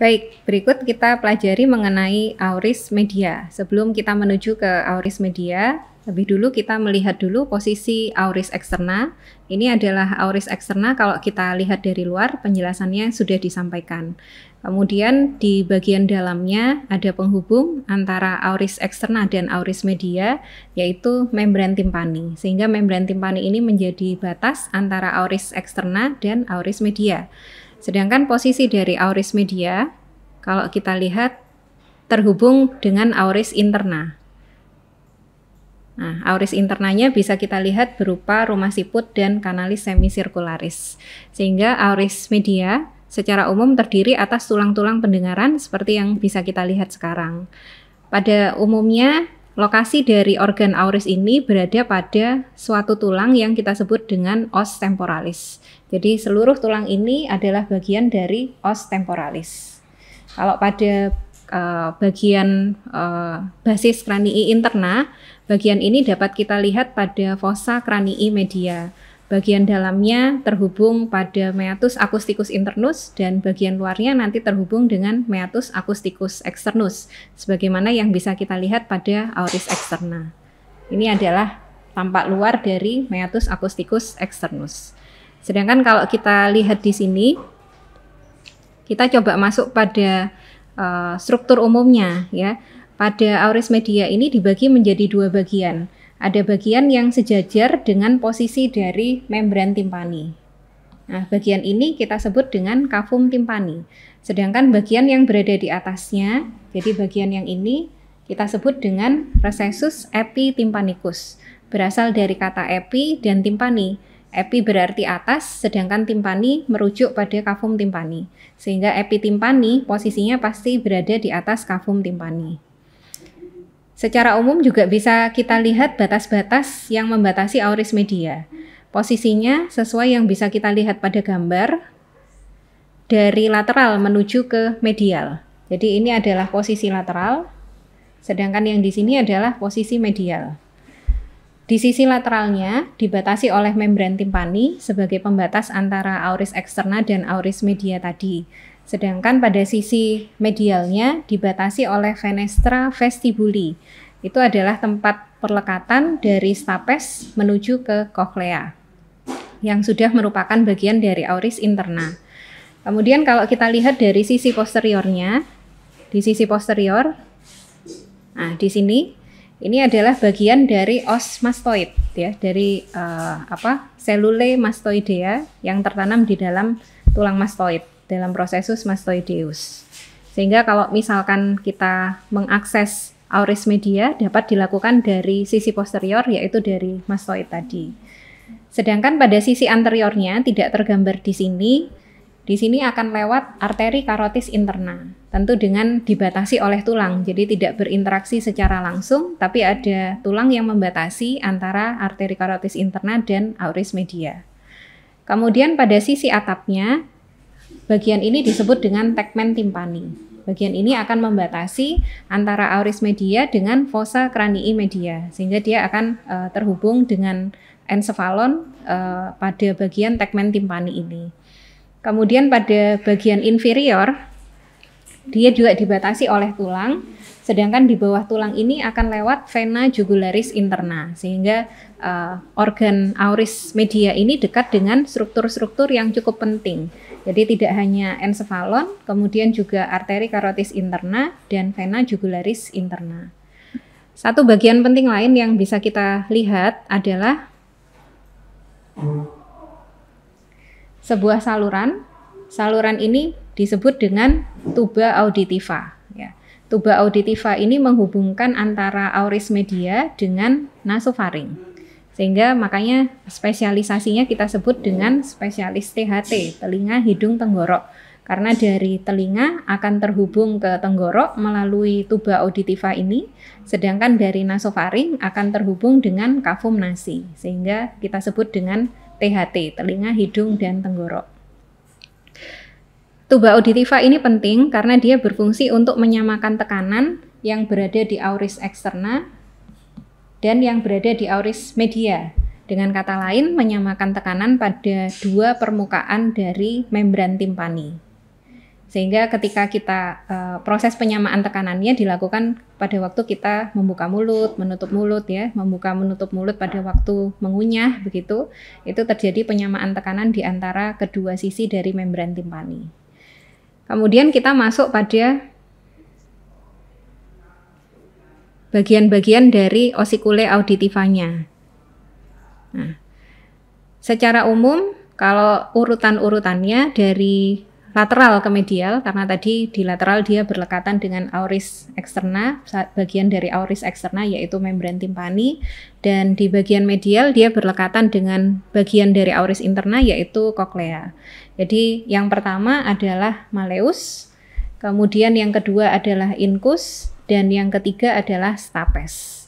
Baik, berikut kita pelajari mengenai auris media. Sebelum kita menuju ke auris media, lebih dulu kita melihat dulu posisi auris eksterna. Ini adalah auris eksterna kalau kita lihat dari luar, penjelasannya sudah disampaikan. Kemudian di bagian dalamnya ada penghubung antara auris eksterna dan auris media, yaitu membran timpani. Sehingga membran timpani ini menjadi batas antara auris eksterna dan auris media. Sedangkan posisi dari auris media, kalau kita lihat terhubung dengan auris interna. Nah, auris internanya bisa kita lihat berupa rumah siput dan kanalis semisirkularis. Sehingga auris media secara umum terdiri atas tulang-tulang pendengaran seperti yang bisa kita lihat sekarang. Pada umumnya, lokasi dari organ auris ini berada pada suatu tulang yang kita sebut dengan os temporalis. Jadi seluruh tulang ini adalah bagian dari os temporalis. Kalau pada bagian basis kranii interna, bagian ini dapat kita lihat pada fossa kranii media. Bagian dalamnya terhubung pada meatus acousticus internus dan bagian luarnya nanti terhubung dengan meatus acousticus externus, sebagaimana yang bisa kita lihat pada auris eksterna. Ini adalah tampak luar dari meatus acousticus externus. Sedangkan kalau kita lihat di sini, kita coba masuk pada struktur umumnya, ya. Pada auris media ini dibagi menjadi dua bagian. Ada bagian yang sejajar dengan posisi dari membran timpani. Nah, bagian ini kita sebut dengan cavum timpani. Sedangkan bagian yang berada di atasnya, jadi bagian yang ini kita sebut dengan recessus epitimpanicus. Berasal dari kata epi dan timpani. Epi berarti atas, sedangkan timpani merujuk pada cavum timpani. Sehingga epitimpani posisinya pasti berada di atas cavum timpani. Secara umum juga bisa kita lihat batas-batas yang membatasi auris media. Posisinya sesuai yang bisa kita lihat pada gambar, dari lateral menuju ke medial. Jadi ini adalah posisi lateral, sedangkan yang di sini adalah posisi medial. Di sisi lateralnya dibatasi oleh membran timpani sebagai pembatas antara auris eksterna dan auris media tadi. Sedangkan pada sisi medialnya dibatasi oleh fenestra vestibuli. Itu adalah tempat perlekatan dari stapes menuju ke cochlea, yang sudah merupakan bagian dari auris interna. Kemudian kalau kita lihat dari sisi posteriornya, di sisi posterior, nah di sini, ini adalah bagian dari os mastoid, ya, dari selule mastoidea yang tertanam di dalam tulang mastoid dalam prosesus mastoideus. Sehingga kalau misalkan kita mengakses auris media dapat dilakukan dari sisi posterior, yaitu dari mastoid tadi. Sedangkan pada sisi anteriornya tidak tergambar di sini. Di sini akan lewat arteri karotis interna, tentu dengan dibatasi oleh tulang, jadi tidak berinteraksi secara langsung, tapi ada tulang yang membatasi antara arteri karotis interna dan auris media. Kemudian pada sisi atapnya, bagian ini disebut dengan tegmen timpani. Bagian ini akan membatasi antara auris media dengan fossa kranii media, sehingga dia akan terhubung dengan ensefalon pada bagian tegmen timpani ini. Kemudian pada bagian inferior, dia juga dibatasi oleh tulang, sedangkan di bawah tulang ini akan lewat vena jugularis interna, sehingga organ auris media ini dekat dengan struktur-struktur yang cukup penting. Jadi tidak hanya ensefalon, kemudian juga arteri karotis interna dan vena jugularis interna. Satu bagian penting lain yang bisa kita lihat adalah sebuah saluran. Saluran ini disebut dengan tuba auditiva. Ya. Tuba auditiva ini menghubungkan antara auris media dengan nasofaring. Sehingga makanya spesialisasinya kita sebut dengan spesialis THT, telinga, hidung, tenggorok. Karena dari telinga akan terhubung ke tenggorok melalui tuba auditiva ini, sedangkan dari nasofaring akan terhubung dengan cavum nasi. Sehingga kita sebut dengan THT, telinga, hidung, dan tenggorok. Tuba auditiva ini penting karena dia berfungsi untuk menyamakan tekanan yang berada di auris eksterna dan yang berada di auris media. Dengan kata lain, menyamakan tekanan pada dua permukaan dari membran timpani. Sehingga ketika kita proses penyamaan tekanannya dilakukan pada waktu kita membuka mulut, menutup mulut ya, membuka menutup mulut pada waktu mengunyah begitu, itu terjadi penyamaan tekanan di antara kedua sisi dari membran timpani. Kemudian kita masuk pada bagian-bagian dari osikule auditivanya. Nah, secara umum kalau urutan-urutannya dari lateral ke medial, karena tadi di lateral dia berlekatan dengan auris eksterna, bagian dari auris eksterna yaitu membran timpani, dan di bagian medial dia berlekatan dengan bagian dari auris interna yaitu koklea. Jadi yang pertama adalah malleus, kemudian yang kedua adalah incus, dan yang ketiga adalah stapes.